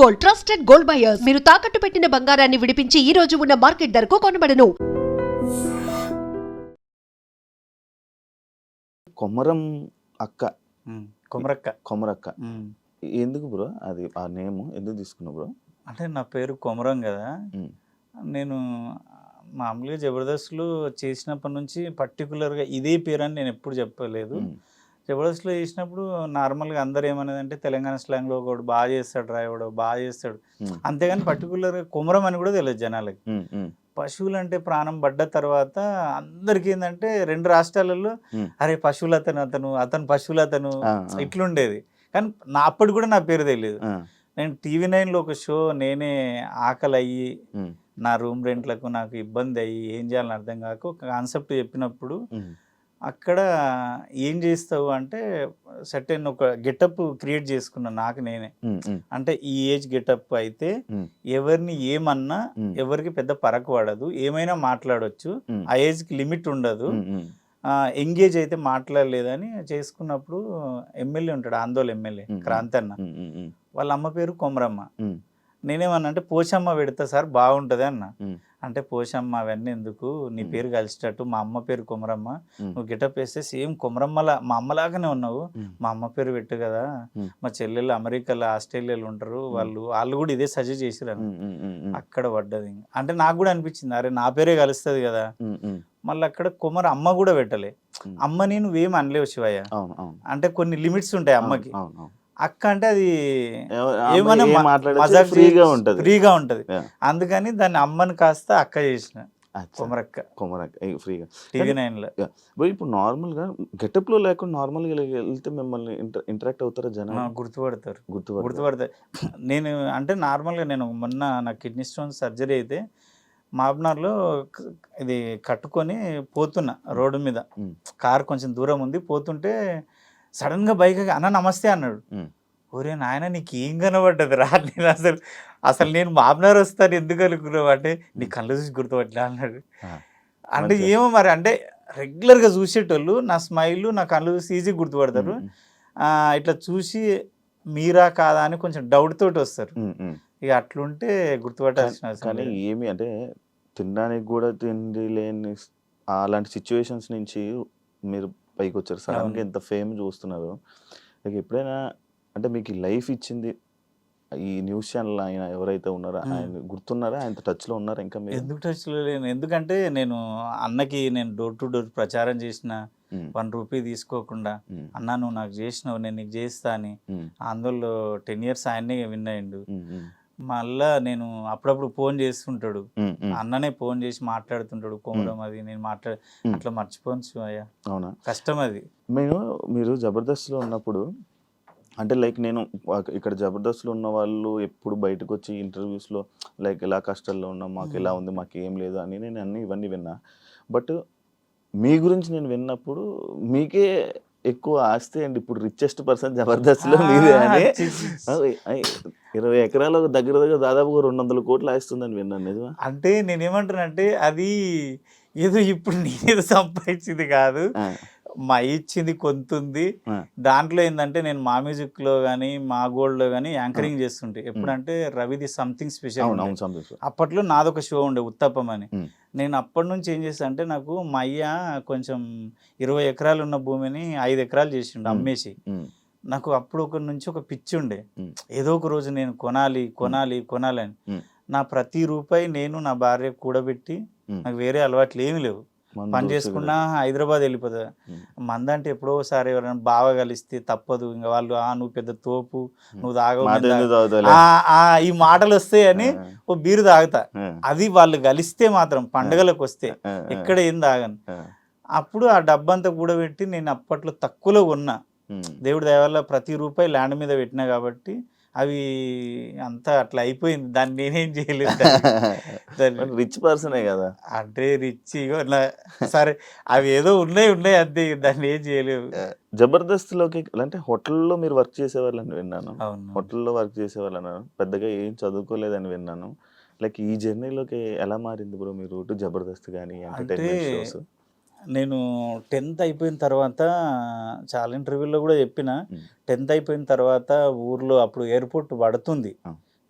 Gold, trusted gold buyers. మీరు తాకట్టు పెట్టిన బంగారాన్ని విడిపించి ఈ రోజు ఉన్న మార్కెట్ ధరకు కొనబడను. కొమరం అక్క, కొమరక్క. ఎందుకు బ్రో అది ఆ నేమ్ ఎందుకు తీసుకున్నావు బ్రో? అంటే నా పేరు కొమరం కదా. నేను మామూలుగా జబర్దస్త్లో చేసినప్పటి నుంచి పర్టికులర్గా ఇదే పేరు అని నేను ఎప్పుడు చెప్పలేదు. జబర్దస్త్లో చేసినప్పుడు నార్మల్గా అందరు ఏమనేదంటే తెలంగాణ స్లాంగ్లో ఒకడు బాగా చేస్తాడు రా, ఎవడో బాగా చేస్తాడు, అంతేగాని పర్టికులర్గా కొమరం అని కూడా తెలియదు జనాలకి. పశువులు అంటే ప్రాణం పడ్డ తర్వాత అందరికి ఏంటంటే రెండు రాష్ట్రాలలో అరే పశువులు అతను పశువులు ఇట్లుండేది. కానీ అప్పటి కూడా నా పేరు తెలియదు. నేను టీవీ 9లో ఒక షో నేనే ఆకలి అయ్యి నా రూమ్ రెంట్లకు నాకు ఇబ్బంది అయ్యి ఏం చేయాలని అర్థం కాక ఒక కాన్సెప్ట్ చెప్పినప్పుడు అక్కడ ఏం చేస్తావు అంటే సర్టెన్ ఒక గెటప్ క్రియేట్ చేసుకున్నాను నాకు నేనే. అంటే ఈ ఏజ్ గెటప్ అయితే ఎవరిని ఏమన్నా ఎవరికి పెద్ద పరకు పడదు, ఏమైనా మాట్లాడవచ్చు, ఆ ఏజ్కి లిమిట్ ఉండదు, ఎంగేజ్ అయితే మాట్లాడలేదని చేసుకున్నప్పుడు ఎమ్మెల్యే ఉంటాడు ఆందోళన ఎమ్మెల్యే క్రాంతన్న, వాళ్ళ అమ్మ పేరు కొమరమ్మ. నేనేమన్నా అంటే పోషమ్మ పెడతా సార్ బాగుంటుంది అన్న. అంటే పోషమ్మ అవన్నీ ఎందుకు, నీ పేరు కలిసేటట్టు మా అమ్మ పేరు కొమరమ్మ, నువ్వు గెటప్ వేస్తే సేమ్ కొమరమ్మలా మా అమ్మలాగానే ఉన్నావు, మా అమ్మ పేరు పెట్టు కదా, మా చెల్లెళ్ళు అమెరికాలో ఆస్ట్రేలియాలో ఉంటారు వాళ్ళు కూడా ఇదే సజెస్ట్ చేసిరు. అక్కడ పడ్డది. అంటే నాకు కూడా అనిపించింది అరే నా పేరే కలుస్తుంది కదా. మళ్ళీ అక్కడ కొమర అమ్మ కూడా పెట్టలే. అమ్మని నువ్వేం అనలేవు శివయ్య, అంటే కొన్ని లిమిట్స్ ఉంటాయి అమ్మకి. అక్క అంటే అది ఏమైనా ఫ్రీగా ఉంటది, అందుకని దాన్ని అమ్మని కాస్త అక్క చేసిన కొమరక్క ఫ్రీగా టీవీ 9లో. ఇప్పుడు నార్మల్ గా గెటప్ లో లేకుండా నార్మల్ గా వెళ్తే మిమ్మల్ని ఇంటరాక్ట్ అవుతారా జనాలు? గుర్తుపడతారు. నేను అంటే నార్మల్ గా నేను మొన్న నా కిడ్నీ స్టోన్ సర్జరీ అయితే మాబ్నార్లో ఇది కట్టుకొని పోతున్నా రోడ్డు మీద, కార్ కొంచెం దూరం ఉంది, పోతుంటే సడన్ గా బైక్ అన్న నమస్తే అన్నాడు. ఒరే నాయన నీకు ఏం కనబడ్డది రా, నేను అసలు నేను మాబ్నార్ వస్తాను ఎందుకు అనుకున్నావు అంటే నీ కళ్ళు చూసి గుర్తుపట్టలే అన్నాడు. అంటే ఏమో మరి, అంటే రెగ్యులర్గా చూసేటోళ్ళు నా స్మైల్ నా కళ్ళు చూసి ఈజీ గుర్తుపడతారు, ఇట్లా చూసి మీరా కాదా అని కొంచెం డౌట్ తోటి వస్తారు. ఇక అట్లుంటే గుర్తుపట్టాల్సిన. కానీ ఏమి అంటే తినడానికి కూడా తిండి లేని అలాంటి సిచ్యువేషన్స్ నుంచి మీరు పైకి వచ్చారు, సడన్గా ఎంత ఫేమ్ చూస్తున్నారు. లైక్ ఎప్పుడైనా అంటే మీకు లైఫ్ ఇచ్చింది ఈ న్యూస్ ఛానల్ ఆయన ఎవరైతే ఉన్నారో ఆయన గుర్తున్నారా? ఆయన టచ్లో ఉన్నారా ఇంకా? మీరు ఎందుకు టచ్లో లేను, ఎందుకంటే నేను అన్నకి నేను డోర్ టు డోర్ ప్రచారం చేసిన, ₹1 తీసుకోకుండా అన్న నువ్వు నాకు చేసినావు నేను నీకు చేస్తా అని. అందులో 10 years ఆయన్నే విన్ అయ్యిండు. మళ్ళా నేను అప్పుడప్పుడు ఫోన్ చేస్తుంటాడు, అన్ననే ఫోన్ చేసి మాట్లాడుతుంటాడు కొమరం అది నేను అట్లా మర్చిపోను శివయ్య. అవునా? కష్టం అది. మీరు జబర్దస్త్లో ఉన్నప్పుడు అంటే లైక్ నేను ఇక్కడ జబర్దస్త్లో ఉన్న వాళ్ళు ఎప్పుడు బయటకు వచ్చి ఇంటర్వ్యూస్లో లైక్ ఎలా కష్టాల్లో ఉన్నాం, మాకు ఎలా ఉంది, మాకు ఏం లేదు అని నేను ఇవన్నీ విన్నా. బట్ మీ గురించి నేను విన్నప్పుడు మీకే ఎక్కువ ఆస్తి అండి, ఇప్పుడు రిచెస్ట్ పర్సన్ జబర్దస్త్లో మీదే అని. 20 ఎకరాలు దగ్గర దాదాపుగా 200 కోట్లు ఆస్తుందని విన్నాను. నిజమా? అంటే నేనేమంటానంటే అది ఏదో ఇప్పుడు నేనేదో సంపాదించింది కాదు, మా ఇచ్చింది కొంతుంది. దాంట్లో ఏంటంటే నేను మా మ్యూజిక్లో కానీ మా గోల్డ్లో కానీ యాంకరింగ్ చేస్తుంటే ఎప్పుడంటే రవిది సంథింగ్ స్పెషల్. అప్పట్లో నాదొక షో ఉండే ఉత్తప్పం అని. నేను అప్పటి నుంచి ఏం చేస్తా అంటే నాకు మా అయ్య కొంచెం 20 ఎకరాలు ఉన్న భూమిని 5 ఎకరాలు చేసిండు అమ్మేసి. నాకు అప్పుడు ఒక పిచ్చి ఉండే, ఏదో ఒక రోజు నేను కొనాలి అని. నా ప్రతి రూపాయి నేను నా భార్య కూడబెట్టి, నాకు వేరే అలవాట్లు ఏమీ లేవు, పని చేసుకున్నా హైదరాబాద్ వెళ్ళిపోతా. మందంటే ఎప్పుడోసారి ఎవరైనా బాగా కలిస్తే తప్పదు, ఇంకా వాళ్ళు నువ్వు పెద్ద తోపు నువ్వు తాగవు ఈ మాటలు వస్తాయని ఓ బీరు తాగుతా. అది వాళ్ళు కలిస్తే మాత్రం పండుగలకు వస్తే ఎక్కడ ఏం తాగను. అప్పుడు ఆ డబ్బంతా కూడబెట్టి నేను అప్పట్లో తక్కువలో కొన్నా, దేవుడి దయ వల్ల ప్రతి రూపాయి ల్యాండ్ మీద పెట్టినా కాబట్టి అవి అంతా అట్లా అయిపోయింది. దాన్ని నేనేం చేయలేదు. రిచ్ పర్సనే కదా అంటే రిచ్ సరే అవి ఏదో ఉన్నాయి అంతే, దాన్ని ఏం చేయలేవు. జబర్దస్త్లోకి అంటే హోటల్లో మీరు వర్క్ చేసేవాళ్ళని విన్నాను. హోటల్లో వర్క్ చేసేవాళ్ళని, పెద్దగా ఏం చదువుకోలేదని విన్నాను. లైక్ ఈ జర్నీలోకి ఎలా మారింది బ్రో మీ రూట్ జబర్దస్త్ కానీ ఎంటర్టైన్మెంట్ షోస్? నేను 10th అయిపోయిన తర్వాత చాలా ఇంటర్వ్యూల్లో కూడా చెప్పిన, 10th అయిపోయిన తర్వాత ఊర్లో అప్పుడు ఎయిర్పోర్ట్ పడుతుంది,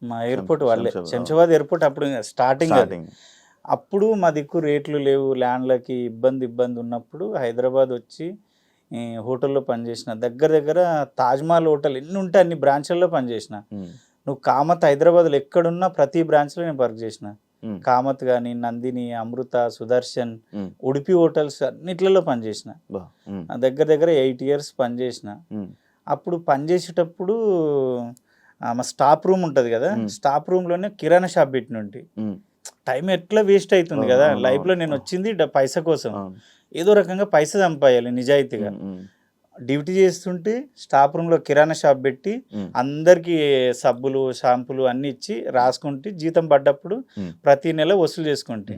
మా ఎయిర్పోర్ట్ వాళ్ళే, శంషాబాద్. శంషాబాద్ ఎయిర్పోర్ట్ అప్పుడు స్టార్టింగ్. స్టార్టింగ్ అప్పుడు మా దిక్కు రేట్లు లేవు, ల్యాండ్లకి ఇబ్బంది ఉన్నప్పుడు హైదరాబాద్ వచ్చి హోటల్లో పనిచేసిన. దగ్గర తాజ్మహల్ హోటల్ ఎన్ని ఉంటే అన్ని బ్రాంచ్లలో పనిచేసిన. నువ్వు కామత్ హైదరాబాద్లో ఎక్కడున్నా ప్రతి బ్రాంచ్లో నేను వర్క్ చేసిన. కామత్ కానీ, నందిని, అమృత, సుదర్శన్, ఉడిపి హోటల్స్ అన్నిట్లలో పనిచేసిన. దగ్గర 8 years పనిచేసిన. అప్పుడు పనిచేసేటప్పుడు మా స్టాఫ్ రూమ్ ఉంటుంది కదా, స్టాఫ్ రూమ్లోనే కిరాణా షాప్ పెట్టినంటి. టైం ఎట్లా వేస్ట్ అవుతుంది కదా లైఫ్లో. నేను వచ్చింది పైసా కోసం, ఏదో రకంగా పైసా సంపాయాలి నిజాయితీగా. డ్యూటీ చేస్తుంటే స్టాఫ్ రూమ్లో కిరాణా షాప్ పెట్టి అందరికి సబ్బులు, షాంపులు అన్ని ఇచ్చి రాసుకుంటే జీతం పడ్డప్పుడు ప్రతి నెల వసూలు చేసుకుంటే,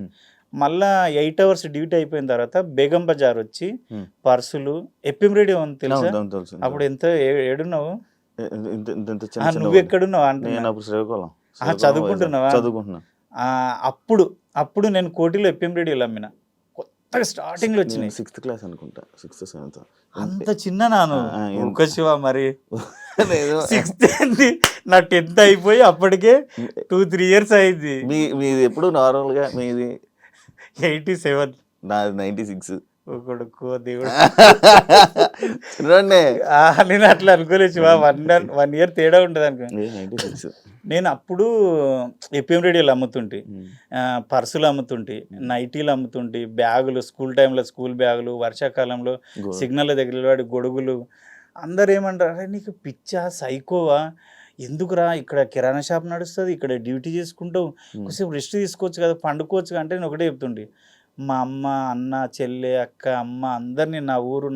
మళ్ళా 8 hours డ్యూటీ అయిపోయిన తర్వాత బేగం బజార్ వచ్చి పర్సులు, ఎఫ్ఎం రేడియో ఉంది తెలుసా? అప్పుడు ఎంత ఏడున్నావు నువ్వు, ఎక్కడున్నావు అంటే చదువుకుంటున్నావా? అప్పుడు నేను కోటిలో ఎఫ్ఎం రేడియోలు అమ్మిన. కొత్తగా స్టార్టింగ్ లో వచ్చినాయి. 6th class అనుకుంటా, 6th 7th. అంత చిన్న నాను శివ మరి 6th ఏంది, నా 10th అయిపోయి అప్పటికే 2-3 years అయింది. మీది ఎప్పుడు నార్మల్ గా? మీది 87, నాది 96. కొడుకు దేవుడు. నేను అట్లా అనుకోలేదు శివ, 1 year తేడా ఉంటుంది అనుకో. 96. నేను అప్పుడు ఎఫ్ఎం రేడియోలు అమ్ముతుంటే, పర్సులు అమ్ముతుంటే, నైటీలు అమ్ముతుంటే, బ్యాగులు, స్కూల్ టైంలో స్కూల్ బ్యాగులు, వర్షాకాలంలో సిగ్నల్ దగ్గర వాడి గొడుగులు. అందరు ఏమంటారు, అరే నీకు పిచ్చా, సైకోవా, ఎందుకురా ఇక్కడ కిరాణా షాప్ నడుస్తుంది, ఇక్కడ డ్యూటీ చేసుకుంటావు, కొంచెం రెస్ట్ తీసుకోవచ్చు కదా, పండుకోవచ్చు అంటే నేను ఒకటే చెప్తుండే. మా అమ్మ, అన్న, చెల్లె, అక్క, అమ్మ అందరినీ, నా ఊరు,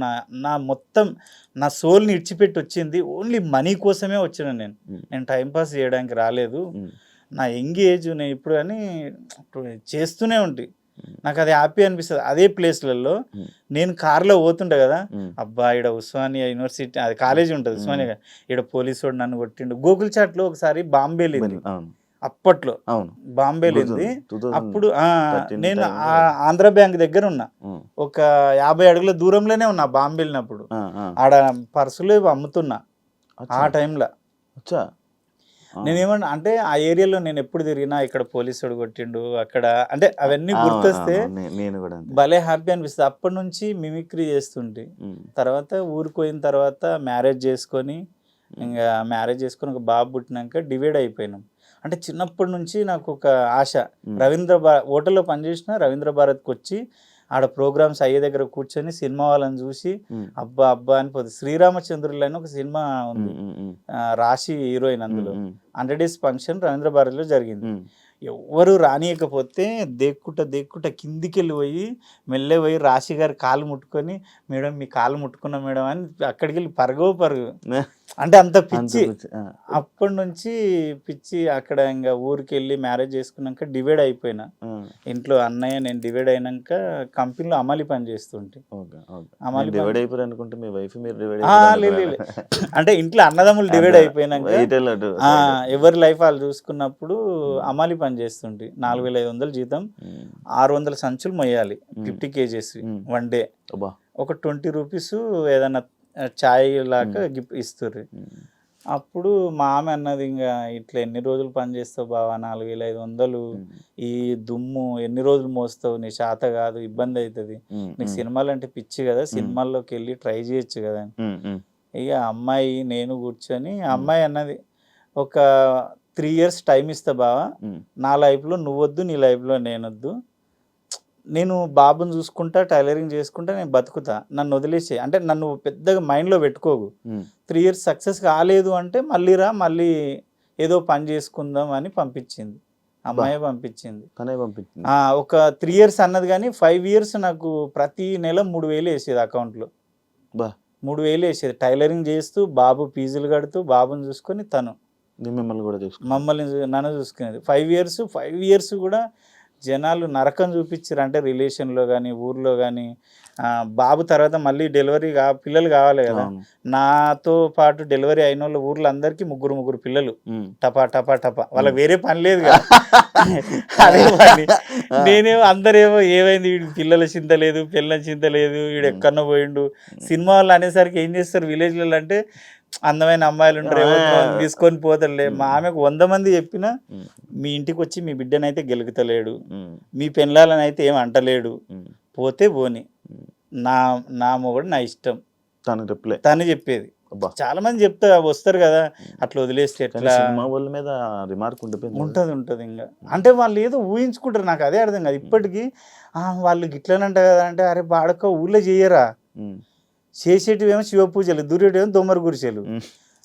నా మొత్తం నా సోల్ని ఇడిచిపెట్టి వచ్చింది ఓన్లీ మనీ కోసమే వచ్చిన. నేను టైంపాస్ చేయడానికి రాలేదు. నా యంగ్ ఏజ్ నేను ఇప్పుడు కానీ చేస్తూనే ఉంటాయి. నాకు అది హ్యాపీ అనిపిస్తుంది. అదే ప్లేస్లలో నేను కార్లో పోతుంటా కదా, అబ్బా ఇక్కడ ఉస్మానియా యూనివర్సిటీ, అది కాలేజీ ఉంటుంది ఉస్మానియా, ఇక్కడ పోలీసు వాడు నన్ను కొట్టిండు. గోకుల్ చాట్లో ఒకసారి బాంబే వెళ్ళింది, అప్పట్లో బాంబే వెళ్ళింది. అప్పుడు నేను ఆంధ్ర బ్యాంక్ దగ్గర ఉన్నా, ఒక 50 అడుగుల దూరంలోనే ఉన్నా బాంబే వెళ్ళినప్పుడు. ఆడ పర్సులు అమ్ముతున్నా ఆ టైంలో. నేనేమన్నా అంటే ఆ ఏరియాలో నేను ఎప్పుడు తిరిగినా ఇక్కడ పోలీసుడు కొట్టిండు అక్కడ, అంటే అవన్నీ గుర్తొస్తే భలే హ్యాపీ అనిపిస్తుంది. అప్పటి నుంచి మిమిక్రీ చేస్తుంటే, తర్వాత ఊరికి పోయిన తర్వాత మ్యారేజ్ చేసుకొని ఒక బాబు పుట్టినాక డివైడ్ అయిపోయినాం. అంటే చిన్నప్పటి నుంచి నాకు ఒక ఆశ, హోటల్లో పనిచేసిన రవీంద్ర భారత్కి వచ్చి ఆడ ప్రోగ్రామ్స్ అయ్యే దగ్గర కూర్చొని సినిమా వాళ్ళని చూసి అబ్బా అని పోతుంది. శ్రీరామచంద్రులు అని ఒక సినిమా ఉంది, రాశి హీరోయిన్, అందులో 100 days ఫంక్షన్ రవీంద్ర భారతిలో జరిగింది. ఎవ్వరు రానియకపోతే దేక్కుంట కిందికి వెళ్ళి పోయి మెల్లె పోయి రాశి గారి కాలు ముట్టుకొని, మేడం మీ కాలు ముట్టుకున్నా మేడం అని అక్కడికి వెళ్ళి పరుగు అంటే అంత పిచ్చి. అప్పటి నుంచి పిచ్చి. అక్కడ ఇంకా ఊరికి వెళ్ళి మ్యారేజ్ చేసుకున్నాక డివైడ్ అయిపోయినా. ఇంట్లో అన్నయ్య నేను డివైడ్ అయినాక కంపెనీలో అమలు పని చేస్తుంటే, అంటే ఇంట్లో అన్నదమ్ములు డివైడ్ అయిపోయినాక ఎవరి లైఫ్ వాళ్ళు చూసుకున్నప్పుడు అమలు పని చేస్తుంటే 4500 జీతం, 600 సంచులు మొయ్యాలి, 50 kgs 1 day. ఒక 20 rupees ఏదన్నా ఛాయ్ లాగా గిఫ్ట్ ఇస్తారు. అప్పుడు మా ఆమె అన్నది, ఇంకా ఇట్లా ఎన్ని రోజులు పని చేస్తావు బావా, 4500 ఈ దుమ్ము ఎన్ని రోజులు మోస్తావు, నీ చేత కాదు, ఇబ్బంది అవుతుంది, నీకు సినిమాలు అంటే పిచ్చి కదా, సినిమాల్లోకి వెళ్ళి ట్రై చేయొచ్చు కదా. ఇక అమ్మాయి నేను కూర్చొని, అమ్మాయి అన్నది ఒక 3 years టైం ఇస్తా బావా, నా లైఫ్లో నువ్వొద్దు, నీ లైఫ్లో నేనొద్దు, నేను బాబుని చూసుకుంటా, టైలరింగ్ చేసుకుంటా, నేను బతుకుతా, నన్ను వదిలేసే, అంటే నన్ను పెద్దగా మైండ్లో పెట్టుకోకు, 3 years సక్సెస్ కాలేదు అంటే మళ్ళీ రా, మళ్ళీ ఏదో పని చేసుకుందాం అని పంపించింది. అమ్మాయి పంపించింది. ఒక 3 years అన్నది కానీ 5 years నాకు ప్రతి నెల 3000 వేసేది అకౌంట్లో. 3000 వేసేది టైలరింగ్ చేస్తూ, బాబు ఫీజులు కడుతూ, బాబుని చూసుకొని తను నన్ను చూసుకునేది. 5 years కూడా జనాలు నరకం చూపించారు. అంటే రిలేషన్లో కానీ ఊర్లో కానీ, బాబు తర్వాత మళ్ళీ డెలివరీ పిల్లలు కావాలి కదా, నాతో పాటు డెలివరీ అయిన వాళ్ళు ఊర్లో అందరికీ 3 పిల్లలు, టపా టపా టపా, వాళ్ళకి వేరే పని లేదు కదా, అదే పని. నేనేమో అందరేమో ఏమైంది వీడికి పిల్లల చింత లేదు, పిల్లల చింత లేదు, వీడు ఎక్కడో పోయిండు. సినిమా వాళ్ళు అనేసరికి ఏం చేస్తారు విలేజ్లలో అంటే, అందమైన అమ్మాయిలు ఉంటారు ఎవరినో తీసుకొని పోతారులే. మా ఆమెకు 100 మంది చెప్పినా మీ ఇంటికి వచ్చి మీ బిడ్డనైతే గెలుగుతలేడు, మీ పెళ్ళాలని అయితే ఏం అంటలేడు, పోతే పోని, నా నా మొగుడు నా ఇష్టం తను చెప్పేది. చాలా మంది వస్తారు కదా, అట్లా వదిలేస్తే ఎట్లా వాళ్ళ మీద రిమార్క్ ఉంటది ఇంకా. అంటే వాళ్ళు ఏదో ఊహించుకుంటారు, నాకు అదే అర్థం కాదు ఇప్పటికీ. వాళ్ళు గిట్లనంట కదా అంటే, అరే బాడక ఊళ్ళో చెయ్యరా, చేసేటివేమో శివ పూజలు, దూరేటివేమో దొమ్మర గురిసెలు.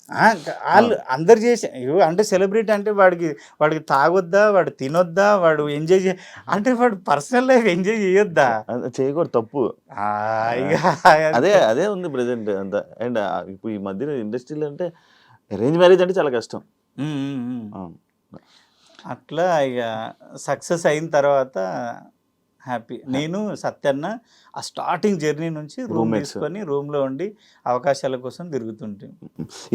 వాళ్ళు అందరు చేసే అంటే సెలబ్రిటీ అంటే వాడికి తాగొద్దా, వాడు తినొద్దా, వాడు ఎంజాయ్ అంటే వాడు పర్సనల్ లైఫ్ ఎంజాయ్ చేయొద్దా, చేయకూడదు, తప్పు. అదే ఉంది ప్రెసెంట్ అంతా. అండ్ ఇప్పుడు ఈ మధ్య ఇండస్ట్రీలో అంటే అరేంజ్ మ్యారేజ్ అంటే చాలా కష్టం. అట్లా ఇక సక్సెస్ అయిన తర్వాత హ్యాపీ. నేను సత్యన్న ఆ స్టార్టింగ్ జర్నీ నుంచి రూమ్ తీసుకొని రూమ్లో ఉండి అవకాశాల కోసం తిరుగుతుంటే.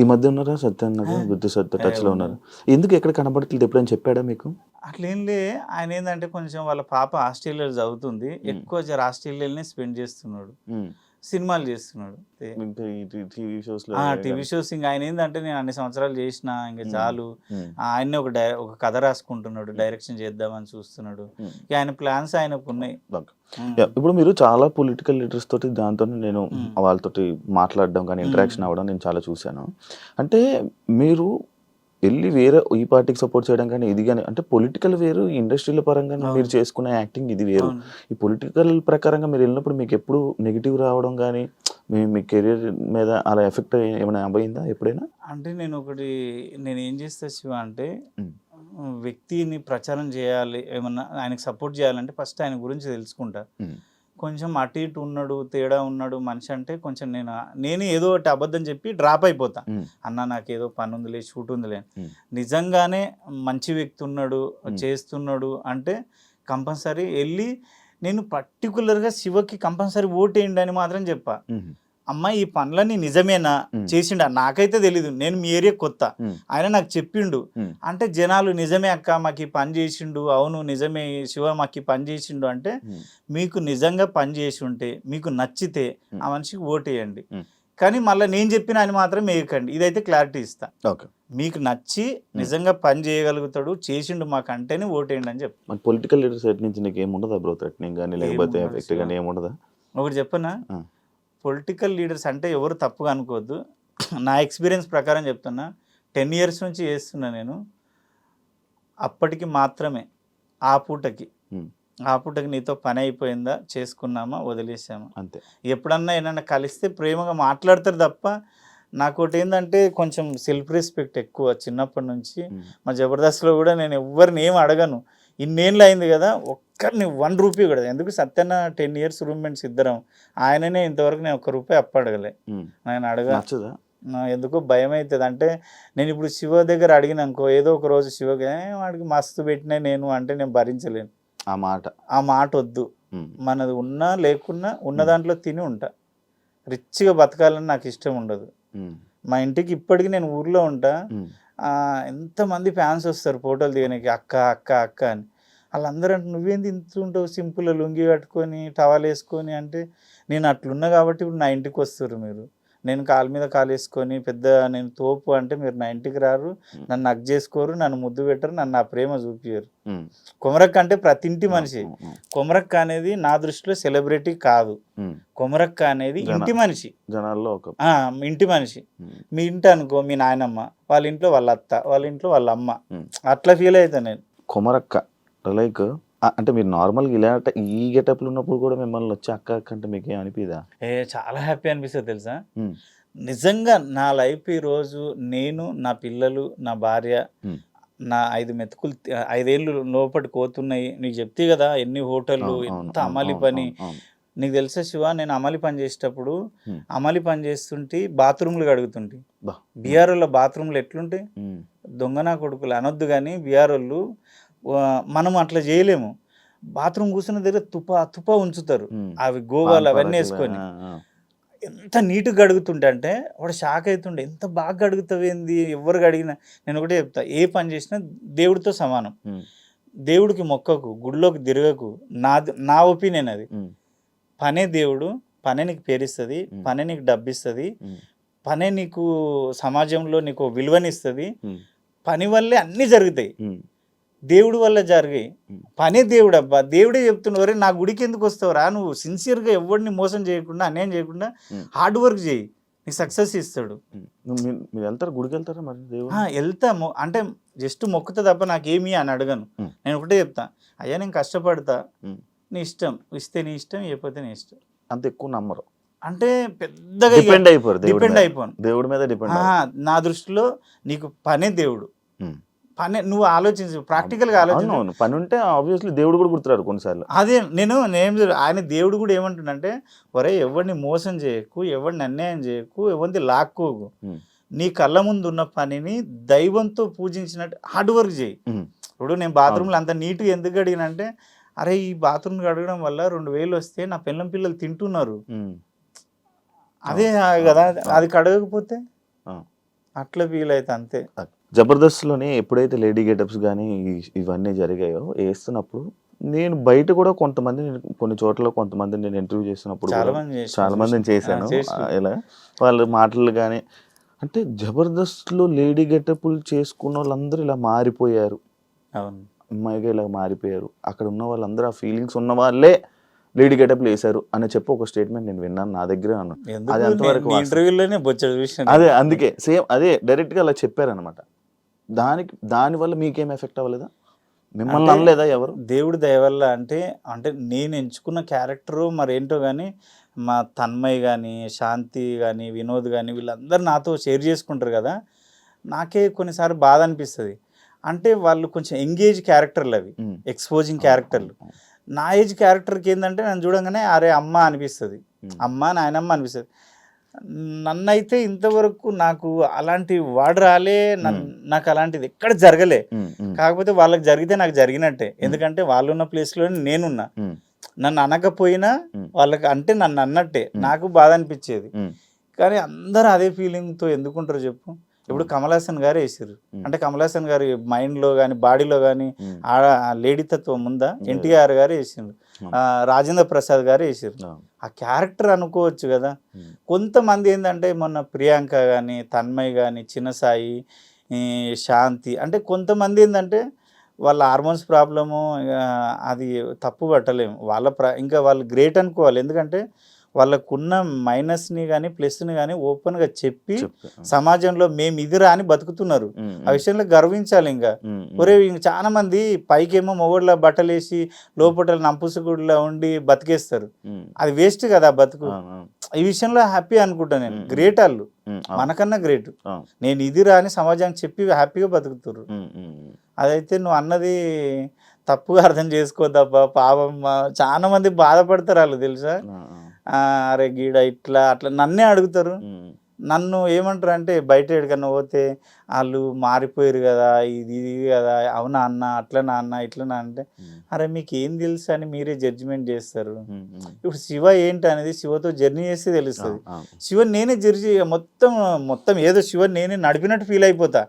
ఈ మధ్య ఉన్నారా సత్యన్న, గుర్తు సత్య టచ్ లో ఉన్నారు? ఎందుకు ఎక్కడ కనబడట్లేదు, ఎప్పుడైనా చెప్పాడా మీకు? అట్లేంలే, ఆయన ఏంటంటే కొంచెం వాళ్ళ పాప ఆస్ట్రేలియాలో చదువుతుంది, ఎక్కువ ఆస్ట్రేలియాలోనే స్పెండ్ చేస్తున్నాడు, సినిమాలు చేస్తున్నాడు, టీవీ షోస్. ఇంకా ఆయన ఏంటంటే నేను అన్ని సంవత్సరాలు చేసిన ఇంకా చాలు, ఆయన్ని ఒక కథ రాసుకుంటున్నాడు, డైరెక్షన్ చేద్దామని చూస్తున్నాడు. ఆయన ప్లాన్స్ ఆయనకు ఉన్నాయి. ఇప్పుడు మీరు చాలా పొలిటికల్ లీడర్స్ తోటి దాంతో నేను వాళ్ళతోటి మాట్లాడడం కానీ ఇంటరాక్షన్ అవ్వడం నేను చాలా చూశాను. అంటే మీరు వెళ్ళి వేరే ఈ పార్టీకి సపోర్ట్ చేయడం కానీ ఇది కానీ, అంటే పొలిటికల్ వేరు, ఇండస్ట్రీల పరంగా మీరు చేసుకునే యాక్టింగ్ ఇది వేరు. ఈ పొలిటికల్ ప్రకారంగా మీరు వెళ్ళినప్పుడు మీకు ఎప్పుడు నెగిటివ్ రావడం కానీ మీ కెరీర్ మీద అలా ఎఫెక్ట్ ఏమైనా అయిందా ఎప్పుడైనా? అంటే నేను ఏం చేస్తా శివ అంటే, వ్యక్తిని ప్రచారం చేయాలి, ఏమన్నా ఆయనకు సపోర్ట్ చేయాలంటే ఫస్ట్ ఆయన గురించి తెలుసుకుంటా. కొంచెం అటు ఇటు ఉన్నాడు, తేడా ఉన్నాడు మనిషి అంటే కొంచెం నేను ఏదో ఒకటి అబద్ధం చెప్పి డ్రాప్ అయిపోతా. అన్న నాకు ఏదో పని ఉందిలే, షూట్ ఉందిలే. నిజంగానే మంచి వ్యక్తి ఉన్నాడు, చేస్తున్నాడు అంటే కంపల్సరీ వెళ్ళి నేను పర్టికులర్గా శివకి కంపల్సరీ ఓటేయండి అని మాత్రం చెప్పా. అమ్మ ఈ పనులన్నీ నిజమేనా చేసిండా, నాకైతే తెలీదు, నేను మీ ఏరియా కొత్త, ఆయన నాకు చెప్పిండు అంటే జనాలు నిజమే అక్క మాకు ఈ పని చేసిండు, అవును నిజమే శివ మాకు ఈ పని చేసిండు అంటే, మీకు నిజంగా పని చేసి ఉంటే మీకు నచ్చితే ఆ మనిషికి ఓటేయండి. కానీ మళ్ళీ నేను చెప్పిన అని మాత్రం వేయకండి, ఇదైతే క్లారిటీ ఇస్తా. మీకు నచ్చి నిజంగా పని చేయగలుగుతాడు, చేసిండు మాకు అంటేనే ఓటేయండి అని చెప్పి. పొలిటికల్ లీడర్ సైడ్ నుంచి నీకు ఏముండదా బ్రో, థ్రెటనింగ్ కానీ లేకపోతే ఎఫెక్ట్ కానీ ఏముండదా? ఒకటి చెప్పనా, పొలిటికల్ లీడర్స్ అంటే ఎవరు తప్పుగా అనుకోవద్దు, నా ఎక్స్పీరియన్స్ ప్రకారం చెప్తున్నా, 10 years నుంచి చేస్తున్నా నేను. అప్పటికి మాత్రమే ఆ పూటకి నీతో పని అయిపోయిందా, చేసుకున్నామా, వదిలేసామా అంతే. ఎప్పుడన్నా ఏమన్నా కలిస్తే ప్రేమగా మాట్లాడతారు తప్ప. నాకోటి ఏంటంటే కొంచెం సెల్ఫ్ రెస్పెక్ట్ ఎక్కువ చిన్నప్పటి నుంచి. మా జబర్దస్త్లో కూడా నేను ఎవరిని ఏం అడగను, ఇన్నేళ్ళు అయింది కదా, ఒక్కరిని 1 రూపీ కూడా. ఎందుకు సత్యన్న 10 years రూమ్మేట్స్ ఇద్దరం, ఆయననే ఇంతవరకు నేను 1 రూపాయి అప్పు అడగలే. నేను ఎందుకో భయం అవుతుంది. అంటే నేను ఇప్పుడు శివ దగ్గర అడిగినానుకో, ఏదో ఒక రోజు శివకి వాడికి మస్తు పెట్టినా నేను అంటే నేను భరించలేను. ఆ మాట వద్దు. మనది ఉన్నా లేకున్నా ఉన్న దాంట్లో తిని ఉంటా, రిచ్గా బతకాలని నాకు ఇష్టం ఉండదు. మా ఇంటికి ఇప్పటికీ నేను ఊర్లో ఉంటా, ఎంతమంది ఫ్యాన్స్ వస్తారు ఫోటోలు దిగడానికి, అక్క అక్క అక్క అని. వాళ్ళందరూ అంటే నువ్వేంది ఇంత ఉంటావు సింపుల్ లుంగి కట్టుకొని టవల్ వేసుకొని అంటే, నేను అట్లున్నా కాబట్టి ఇప్పుడు నా ఇంటికి వస్తారు మీరు. నేను కాలు మీద కాలు వేసుకొని నేను తోపు అంటే మీరు నా ఇంటికి రారు, నన్ను హగ్ చేసుకోరు, నన్ను ముద్దు పెట్టరు, నన్ను నా ప్రేమ చూపించరు. కొమరక్క అంటే ప్రతి ఇంటి మనిషి. కొమరక్క అనేది నా దృష్టిలో సెలబ్రిటీ కాదు, కొమరక్క అనేది ఇంటి మనిషి, జనాల్లో ఇంటి మనిషి. మీ ఇంటి అనుకో మీ నాయనమ్మ, వాళ్ళ ఇంట్లో వాళ్ళ అత్త, వాళ్ళ ఇంట్లో వాళ్ళ అమ్మ, అట్లా ఫీల్ అవుతాను నేను. కొమరక్క లైక్ అంటే మీరు నార్మల్గా ఇలా ఈ గెటప్లు ఉన్నప్పుడు కూడా మిమ్మల్ని వచ్చి అక్క అక్క అంటే మీకు ఏమనిపిదా? చాలా హ్యాపీ అనిపిస్తుంది తెలుసా. నిజంగా నా లైఫ్ ఈరోజు నేను, నా పిల్లలు, నా భార్య, నా 5 ఏళ్ళు లోపలికి పోతున్నాయి. నీకు చెప్తే కదా ఎన్ని హోటళ్ళు, ఎంత అమలి పని. నీకు తెలుసా శివ, నేను అమలి పని చేసేటప్పుడు అమలి పని చేస్తుంటే బాత్రూమ్లు కడుగుతుంటే, బీఆర్ఓల బాత్రూమ్లు ఎట్లుంటాయి, దొంగనా కొడుకులు అనొద్దు కానీ బీఆర్ఓళ్ళు మనం అట్లా చేయలేము. బాత్రూమ్ కూర్చున్న దగ్గర తుపా ఉంచుతారు, అవి గోవాలు అవన్నీ వేసుకొని ఎంత నీట్గా గడుగుతుంటే అంటే వాడు షాక్ అవుతుండే, ఎంత బాగా గడుగుతావేంది, ఎవరు అడిగినా. నేను ఒకటే చెప్తా, ఏ పని చేసినా దేవుడితో సమానం. దేవుడికి మొక్కకు, గుడిలోకి తిరగకు, నా ఒపీనియన్ అది. పనే దేవుడు, పనే నీకు పేరిస్తుంది, పనే నీకు డబ్బిస్తుంది. పనే నీకు సమాజంలో నీకు విలువనిస్తుంది, ఉమ్, పని వల్లే అన్నీ జరుగుతాయి, ఉమ్, దేవుడి వల్ల జరిగాయి. ఉమ్, పనే దేవుడు అబ్బా, దేవుడే చెప్తున్నారు నా గుడికి ఎందుకు వస్తావురా, నువ్వు సిన్సియర్గా ఎవరిని మోసం చేయకుండా అన్యాయం చేయకుండా ఉమ్, హార్డ్ వర్క్ చేయి, నీకు సక్సెస్ ఇస్తాడు. ఉమ్. మీరు వెళ్తారు, గుడికి వెళ్తారా మరి దేవుడు? వెళ్తాము అంటే జస్ట్ మొక్కుతా తప్ప నాకేమి అని అడగను. ఉమ్. నేను ఒకటే చెప్తా, అయ్యా నేను కష్టపడతా, ఉమ్. నీ ఇష్టం, ఇస్తే నీ ఇష్టం, ఇవ్వకపోతే నీ ఇష్టం. అంత ఎక్కువ నమ్మరు, అంటే పెద్దగా డిపెండ్ అయిపోరు, డిపెండ్ అయిపోను. దేవుడి మీద డిపెండ్. నా దృష్టిలో నీకు పనే దేవుడు. పని నువ్వు ఆలోచించు, ప్రాక్టికల్గా ఆలోచించు. అవును, పని ఉంటే ఆబ్వియస్లీ దేవుడు కూడా గుర్తురాడు కొన్నిసార్లు. అదే ఆయన దేవుడు కూడా ఏమంటుండంటే, ఒరే ఎవరిని మోసం చేయకు, ఎవరిని అన్యాయం చేయకు, ఎవరిని లాక్కోకు, నీ కళ్ళ ముందు ఉన్న పనిని దైవంతో పూజించినట్టు హార్డ్ వర్క్ చేయి. ఇప్పుడు నేను బాత్రూమ్లో అంత నీట్గా ఎందుకు అడిగినంటే, అరే ఈ బాత్రూమ్ కడగడం వల్ల 2000 వస్తే నా పిల్లలు తింటున్నారు, అదే కదా, అది కడగకపోతే అట్లా ఫీల్ అయితే అంతే. జబర్దస్త్లోనే ఎప్పుడైతే లేడీ గెటప్స్ కానీ ఇవన్నీ జరిగాయో వేస్తున్నప్పుడు నేను బయట కూడా కొన్ని చోట్ల కొంతమంది నేను ఇంటర్వ్యూ చేసినప్పుడు చాలా మందిని చేశాను. ఇలా వాళ్ళ మాటలు కానీ అంటే జబర్దస్త్లో లేడీ గెటప్లు చేసుకున్న వాళ్ళందరూ ఇలా మారిపోయారు, అవును అమ్మాయిగా ఇలా మారిపోయారు, అక్కడ ఉన్న వాళ్ళందరూ ఆ ఫీలింగ్స్ ఉన్న వాళ్ళే లేడీ గెటప్లు వేశారు అని చెప్పి ఒక స్టేట్మెంట్ నేను విన్నాను, నా దగ్గర అన్నాను. అది అంతవరకు ఇంటర్వ్యూలోనే బొచ్చడు విషయం. అదే అందుకే సేమ్ అదే డైరెక్ట్గా అలా చెప్పారనమాట. దానివల్ల మీకేం ఎఫెక్ట్ అవ్వలేదా, మిమ్మల్ని అనలేదా ఎవరు? దేవుడి దయ వల్ల అంటే నేను ఎంచుకున్న క్యారెక్టరు మరేంటో కానీ మా తన్మయ్ కానీ, శాంతి కానీ, వినోద్ కానీ వీళ్ళందరూ నాతో షేర్ చేసుకుంటారు కదా, నాకే కొన్నిసార్లు బాధ అనిపిస్తుంది. అంటే వాళ్ళు కొంచెం ఎంగేజ్ క్యారెక్టర్లు, అవి ఎక్స్పోజింగ్ క్యారెక్టర్లు. నా ఏజ్ క్యారెక్టర్కి ఏంటంటే నన్ను చూడంగానే అరే అమ్మ అనిపిస్తుంది, అమ్మ నాయనమ్మ అనిపిస్తుంది. నన్నైతే ఇంతవరకు నాకు అలాంటి వాడు రాలే, నాకు అలాంటిది ఎక్కడ జరగలే. కాకపోతే వాళ్ళకి జరిగితే నాకు జరిగినట్టే, ఎందుకంటే వాళ్ళు ఉన్న ప్లేస్లోనే నేనున్నా. నన్ను అనకపోయినా వాళ్ళకి అంటే నన్ను అన్నట్టే, నాకు బాధ అనిపించేది. కానీ అందరూ అదే ఫీలింగ్తో ఎందుకుంటారు చెప్పు. ఇప్పుడు కమల్ హాసన్ గారు వేసారు అంటే కమల్ హాసన్ గారి మైండ్లో కానీ బాడీలో కానీ లేడీ తత్వం ఉందా? ఎన్టీఆర్ గారు వేసిండ్రు, రాజేంద్ర ప్రసాద్ గారు వేసారు. ఆ క్యారెక్టర్ అనుకోవచ్చు కదా. కొంతమంది ఏంటంటే మొన్న ప్రియాంక కానీ, తన్మయ్ కానీ, చిన్న సాయి, శాంతి, అంటే కొంతమంది ఏంటంటే వాళ్ళ హార్మోన్స్ ప్రాబ్లము, అది తప్పు పట్టలేము. ఇంకా వాళ్ళు గ్రేట్ అనుకోవాలి, ఎందుకంటే వాళ్ళకున్న మైనస్ని కానీ ప్లస్ని కానీ ఓపెన్గా చెప్పి సమాజంలో మేము ఇదిరా అని బతుకుతున్నారు. ఆ విషయంలో గర్వించాలి. ఇంకా ఒరే చాలా మంది పైకేమో మొగోళ్ళ బట్టలు వేసి లోపల నంపుసుగుడిలో ఉండి బతికేస్తారు, అది వేస్ట్ కదా బతుకు. ఈ విషయంలో హ్యాపీ అనుకుంటా నేను. గ్రేట్ వాళ్ళు, మనకన్నా గ్రేట్. నేను ఇదిరా అని సమాజానికి చెప్పి హ్యాపీగా బతుకుతారు. అదైతే నువ్వు అన్నది తప్పుగా అర్థం చేసుకోద్దబ్బా, పాపం చాలా మంది బాధపడతారు వాళ్ళు, తెలుసా. అరే గీడ ఇట్లా అట్లా నన్నే అడుగుతారు. నన్ను ఏమంటారు అంటే బయట ఎక్కడికన్నా పోతే వాళ్ళు మారిపోయారు కదా, ఇది కదా, అవునా అన్న, అట్లనా అన్న, ఇట్లనా అంటే అరే మీకు ఏం తెలుసు అని మీరే జడ్జిమెంట్ చేస్తారు. ఇప్పుడు శివ ఏంటి అనేది శివతో జర్నీ చేస్తే తెలుస్తుంది. శివ నేనే జర్నీ మొత్తం ఏదో శివ నేనే నడిపినట్టు ఫీల్ అయిపోతా.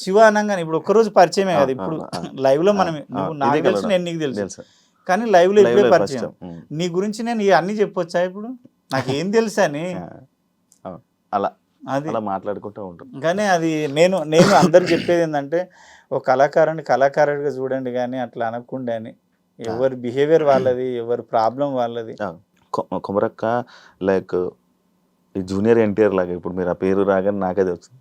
శివ అనగానే ఇప్పుడు ఒక్కరోజు పరిచయమే కదా, ఇప్పుడు లైవ్ లో మనం, నువ్వు నాకు తెలుసు, నేను నీకు తెలుసు, కానీ లైవ్ లో ఇప్పుడే పరిచయం. నీ గురించి నేను అన్ని చెప్పొచ్చా ఇప్పుడు, నాకు ఏం తెలుసు అని అలా అది మాట్లాడుకుంటూ ఉంటాం. కానీ అది నేను అందరు చెప్పేది ఏంటంటే ఒక కళాకారుడిగా చూడండి కానీ అట్లా అనకుండా అని. ఎవరి బిహేవియర్ వాళ్ళది, ఎవరి ప్రాబ్లం వాళ్ళది. కొమరక్క లైక్ ఈ జూనియర్ ఎన్టీఆర్ లాగా, ఇప్పుడు మీరు ఆ పేరు రాగానే నాకదే వచ్చింది.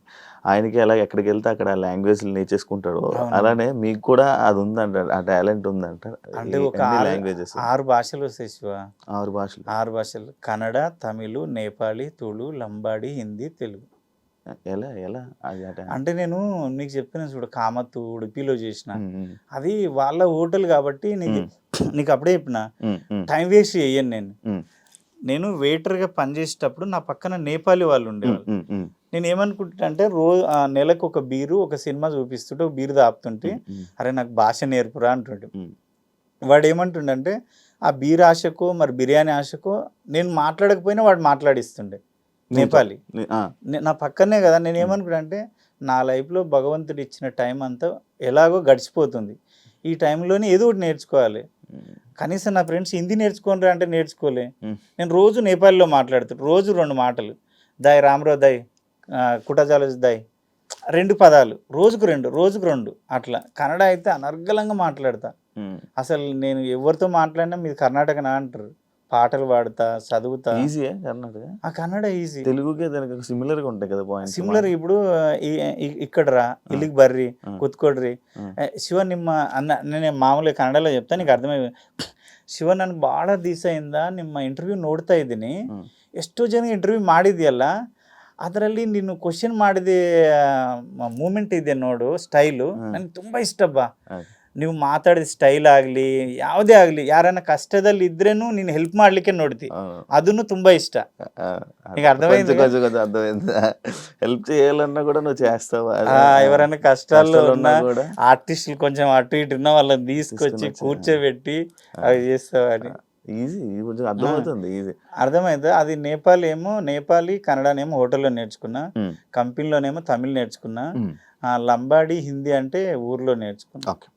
ఆయనకి అలా ఎక్కడికి వెళ్తే అక్కడ లాంగ్వేజ్ నేర్చేసుకుంటాడు, అలానే మీకు కూడా అది ఉందంట, ఆ టాలెంట్ ఉందంట. అంటే ఒక లాంగ్వేజెస్ 6 భాషలు వస్తాయి శివ. 6 భాషలు కన్నడ, తమిళ్, నేపాళీ, తుళు, లంబాడి, హిందీ, తెలుగు. ఎలా అంటే నేను నీకు చెప్పిన చూడు, కామత్తు ఉడిపిలో చేసిన, అది వాళ్ళ హోటల్ కాబట్టి నీకు అప్పుడే చెప్పిన టైం వేస్ట్ చెయ్యను. నేను వెయిటర్గా పనిచేసేటప్పుడు నా పక్కన నేపాలీ వాళ్ళు ఉండేవాళ్ళు. నేను ఏమనుకుంటా అంటే నెలకు ఒక బీరు, ఒక సినిమా చూపిస్తుంటే ఒక బీరు తాపుతుంటే అరే నాకు భాష నేర్పురా అంటుంటే, వాడు ఏమంటుండంటే ఆ బీర్ ఆశకో మరి బిర్యానీ ఆశకో నేను మాట్లాడకపోయినా వాడు మాట్లాడిస్తుండే నేపాలి. నా పక్కనే కదా. నేను ఏమనుకుంటా అంటే నా లైఫ్లో భగవంతుడు ఇచ్చిన టైం అంతా ఎలాగో గడిచిపోతుంది, ఈ టైంలోనే ఏదో ఒకటి నేర్చుకోవాలి. కనీసం నా ఫ్రెండ్స్ హిందీ నేర్చుకోనరా అంటే నేర్చుకోలే. నేను రోజు నేపాల్లో మాట్లాడుతాను, రోజు 2 మాటలు, దాయ్ రామ్రో దాయ్ కుటజాలజీ 2 పదాలు రోజుకు 2 అట్లా. కన్నడ అయితే అనర్గళంగా మాట్లాడతా. అసలు నేను ఎవరితో మాట్లాడినా మీరు కర్ణాటకనా అంటారు. పాటలు పాడుతా, చదువుతా. ఈజీయే కర్ణాటక? ఆ కన్నడ ఈజీ. తెలుగుకే దానికి సిమిలర్ గా ఉంటాయి కదా పాయింట్స్. సిమిలర్. ఇప్పుడు ఇక్కడ రా, ఇಲ್ಲಿಗೆ ಬರ್ರಿ, ಕೂತ್ಕೊಡ್ರಿ, ಶಿವ ನಿಮ್ಮ ಅನ್ನ నేను ಮಾಮೂಲಿ ಕನ್ನಡలో చెప్తా నీకు ಅರ್ಥಮೈ. ಶಿವ ನನಗೆ ಭಾಳ ದಿವಸ ಇಂದ ನಿಮ್ಮ ಇಂಟರ್ವ್ಯೂ ನೋಡ್ತಾ ಇದ್ದೀನಿ. ಎಷ್ಟೋ ಜನ ಇಂಟರ್ವ್ಯೂ ಮಾಡಿದ್ಯಲ್ಲ, ಅದರಲ್ಲಿ ನೀನು ಕ್ವಶನ್ ಮಾಡಿದ ಮೂಮೆಂಟ್ ಇದೆ ನೋಡು, ಸ್ಟೈಲು ನನಗೆ ತುಂಬ ಇಷ್ಟಪ್ಪ. ನೀವು ಮಾತಾಡಿದ ಸ್ಟೈಲ್ ಆಗಲಿ ಯಾವುದೇ ಆಗಲಿ, ಯಾರನ್ನ ಕಷ್ಟದಲ್ಲಿ ಇದ್ರೇನು ನೀನು ಹೆಲ್ಪ್ ಮಾಡ್ಲಿಕ್ಕೆ ನೋಡ್ತಿ, ಅದನ್ನು ತುಂಬಾ ಇಷ್ಟ. నీకు అర్థమైంది? హెల్ప్ చేయాలన్నా కూడా నువ్వు చేస్తావా? ఎవరైనా కష్టాల్లో ఉన్న ఆర్టిస్టులు కొంచెం అటు ఇటు ఉన్న వాళ్ళని తీసుకొచ్చి కూర్చోబెట్టి అవి చేస్తావని. ఈజీ, కొంచెం అర్థమవుతుంది. ఈజీ అర్థమైంది. అది నేపాలీ కన్నడనేమో హోటల్లో నేర్చుకున్నా, కంపెనీలోనేమో తమిళ్ నేర్చుకున్నా, లంబాడీ హిందీ అంటే ఊర్లో నేర్చుకున్నా. ఓకే.